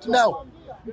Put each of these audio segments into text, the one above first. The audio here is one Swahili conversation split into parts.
right now,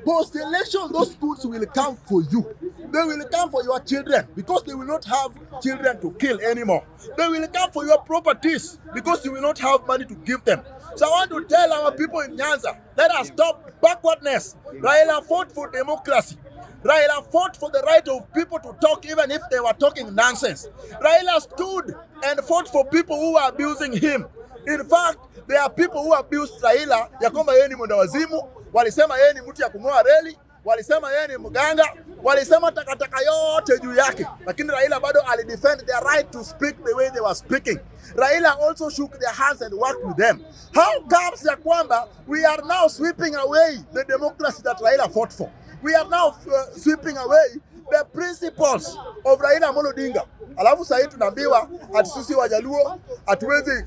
post-election, those schools will come for you. They will come for your children because they will not have children to kill anymore. They will come for your properties because you will not have money to give them. So I want to tell our people in Nyanza, let us stop backwardness. Raila fought for democracy. Raila fought for the right of people to talk even if they were talking nonsense. Raila stood and fought for people who were abusing him. In fact, there are people who abused Raila ya kwamba yeye ni mwendawazimu, walisema yeye ni mtu ya kung'oa reli, walisema yeye ni mganga, walisema takataka yote juu yake. Lakini Raila bado alidefend their right to speak the way they were speaking. Raila also shook their hands and worked with them. How comes ya kwamba we are now sweeping away the democracy that Raila fought for? We are now sweeping away the principles of Raila Amolo Odinga. Alafu sasa tunaambiwa ati sisi Wajaluo hatuwezi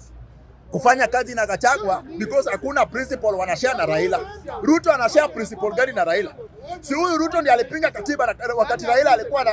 kufanya kazi na Gachagua because hakuna principle wanashare na Raila. Ruto anashare principle gani na Raila? Si huyu Ruto ndiye alipinga katiba wakati Raila alikuwa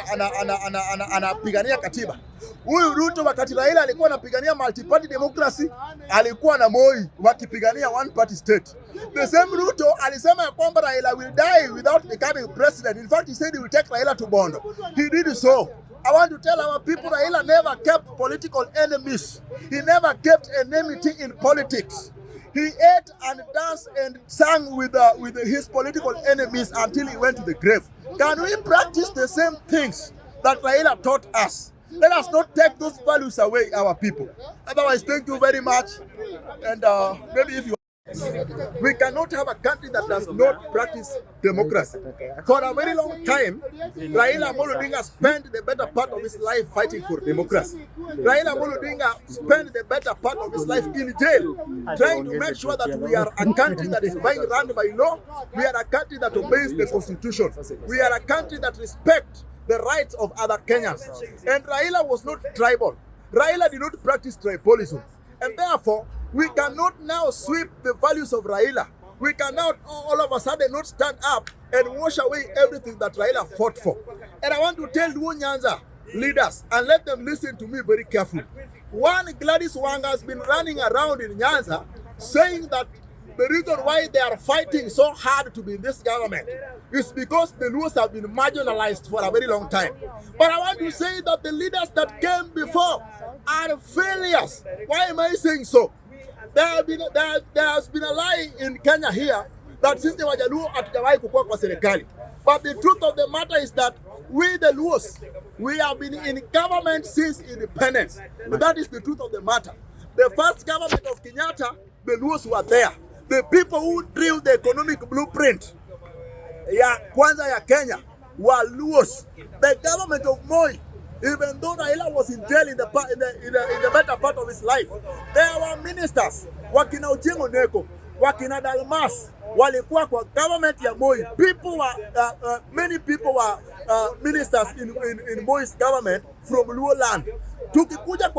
anapigania katiba. Huyu Ruto wakati Raila alikuwa anapigania multi-party democracy, alikuwa na Moi wakipigania one party state. The same Ruto alisema ya kwamba Raila will die without becoming president. In fact, he said he will take Raila to Bondo. He did so. I want to tell our people Raila never kept political enemies. He never kept enmity in politics. He ate and danced and sang with his political enemies until he went to the grave. Can we practice the same things that Raila taught us? Let us not take those values away, our people. Otherwise, thank you very much. And maybe if you... We cannot have a country that does not practice democracy. For a very long time, Raila Amolo Odinga spent the better part of his life fighting for democracy. Raila Amolo Odinga spent the better part of his life in jail, trying to make sure that we are a country that is being run by law. We are a country that obeys the constitution. We are a country that respects the rights of other Kenyans. And Raila was not tribal. Raila did not practice tribalism. And therefore, we cannot now sweep the values of Raila. We cannot all of a sudden not stand up and wash away everything that Raila fought for. And I want to tell Luo Nyanza leaders, and let them listen to me very carefully. One, Gladys Wanga has been running around in Nyanza saying that the reason why they are fighting so hard to be in this government is because the Luos have been marginalized for a very long time. But I want to say that the leaders that came before are failures. Why am I saying so? There has been a lie in Kenya here that since the Wajaluo hatujawahi kukua kwa serikali. But the truth of the matter is that we the Luos, we have been in government since independence. But that is the truth of the matter. The first government of Kenyatta, the Luos were there. The people who drew the economic blueprint ya kwanza ya Kenya were Luos. The government of Moi, even though Raila was in jail in the better part of his life, there were ministers, wakina Ochieng Oneko, wakina Dalmas, walikuwa kwa government ya Moi. People were, many people were ministers in Moi's government from Luo land. Tukikuja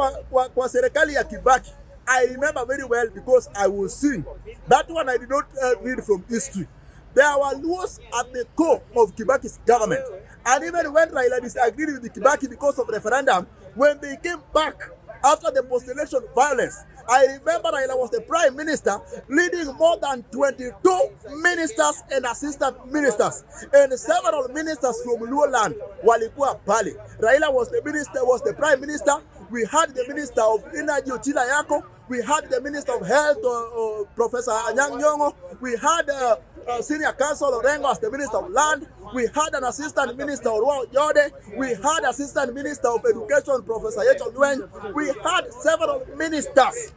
kwa serikali ya Kibaki, I remember very well because I was seeing. That one I did not read from history. There were Luos at the core of Kibaki's government. And even when Raila disagreed with the Kibaki because of referendum, when they came back after the post-election violence, I remember Raila was the prime minister leading more than 22 ministers and assistant ministers. And several ministers from Luo land walikuwa pale. Raila was the prime minister. We had the minister of energy Ochila Yako. We had the minister of health Professor Anyang' Nyong'o. We had senior counsel Orengo as the minister of land. We had an assistant minister Luo Yode. We had assistant minister of education Professor Yecho Lweny. We had several ministers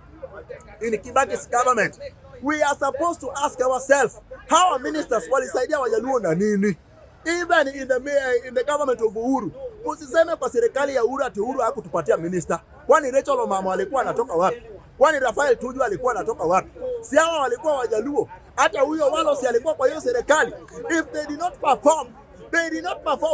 in Kibaki's government. We are supposed to ask ourselves, how are ministers walisaidia Wajaluo na nini? Even in the government of Uhuru, usiseme kwa serikali ya Uhuru ati Uhuru hakutupatia minister. Kwani Rachel Omamo alikuwa anatoka wapi? Kwani Rafael Tuju alikuwa anatoka wapi? Si hawa walikuwa Wajaluo. Hata huyo Wallace alikuwa kwa hiyo serikali. If they did not perform,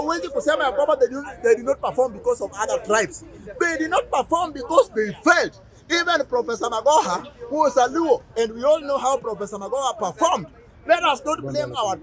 Huwezi kusema ya kwamba they did not perform because of other tribes. They did not perform because they failed. Even Professor Magoha, who was a Luo, and we all know how Professor Magoha performed. Let us not blame our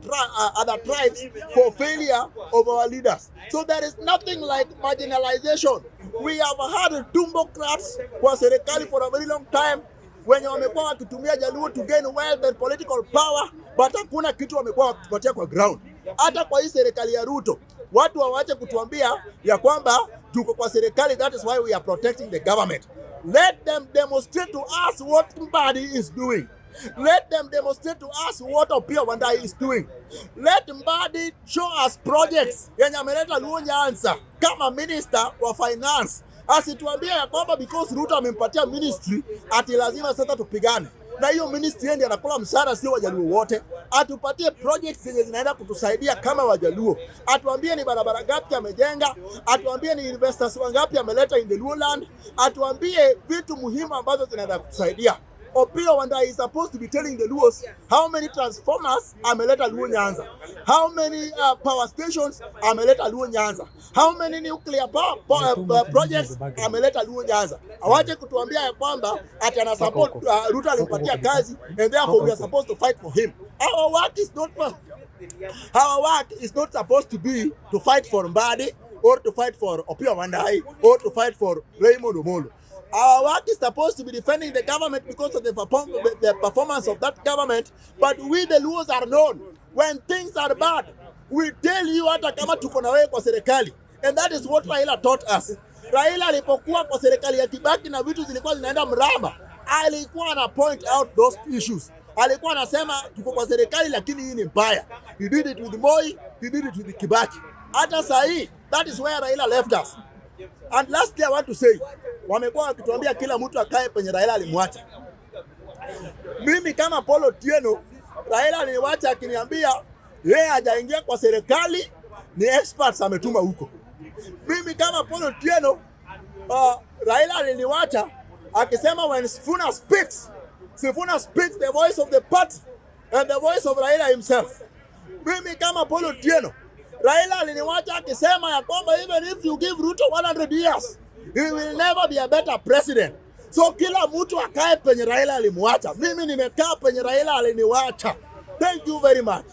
other tribes for failure of our leaders. So there is nothing like marginalization. We have had tumbocrats kwa serikali for a very long time. When wamekuwa wakitumia Jaluo to gain wealth and political power, but hakuna kitu wamekuwa wakipatia kwa ground. Hata kwa hii serikali ya Ruto, watu waache kutuambia ya kwamba tuko kwa serikali, that is why we are protecting the government. Let them demonstrate to us what Mbadi is doing. Let them demonstrate to us what Opiyo Wandayi is doing. Let Mbadi show us projects yenye ameleta Luo Nyanza kama minister wa finance. Asituambia ya kwamba because Ruto amempatia ministry ati lazima sasa tupigane. Na hiyo ministry ndiye anakula mshahara, sio Wajaluo wote. Atupatie projects zenye zinaenda kutusaidia kama Wajaluo. Atuambie ni barabara ngapi amejenga, atuambie ni investors wangapi ameleta in the Luo land, atuambie vitu muhimu ambazo zinaenda kutusaidia. Opiyo Wandayi is supposed to be telling the Luos how many transformers ameleta Luo Nyanza, how many power stations ameleta Luo Nyanza, how many nuclear power projects ameleta Luo Nyanza. Awache kutuambia ya kwamba ati ana support Ruto alimpatia kazi and therefore we are supposed to fight for him. Our work is not supposed to be to fight for Mbadi or to fight for Opiyo Wandayi or to fight for Raymond Omolo. Our work is supposed to be defending the government because of the performance of that government. But we the Luos are known. When things are bad, we tell you hata kama tuko na wewe kwa serikali. And that is what Raila taught us. Raila alipokuwa kwa serikali ya Kibaki na vitu zilikuwa zinaenda mrama, alikuwa ana point out those issues. Alikuwa anasema tuko kwa serikali lakini hii ni mbaya. He did it with Moi, he did it with Kibaki. Hata sahi, that is where Raila left us. And lastly, I want to say, wamekuwa wakituambia kila mtu akae penye Raila alimwacha. Mimi kama Paul Otieno, Raila aliniwacha akiniambia yeye hajaingia kwa serikali, ni experts ametuma huko. Mimi kama Paul Otieno, Raila aliniwacha akisema when Sifuna speaks the voice of the party and the voice of Raila himself. Mimi kama Paul Otieno, Raila aliniwacha akisema ya kwamba even if you give Ruto 100 years, he will never be a better president. So kila mtu akae penye Raila alimwacha. Mimi nimekaa penye Raila aliniwacha. Thank you very much.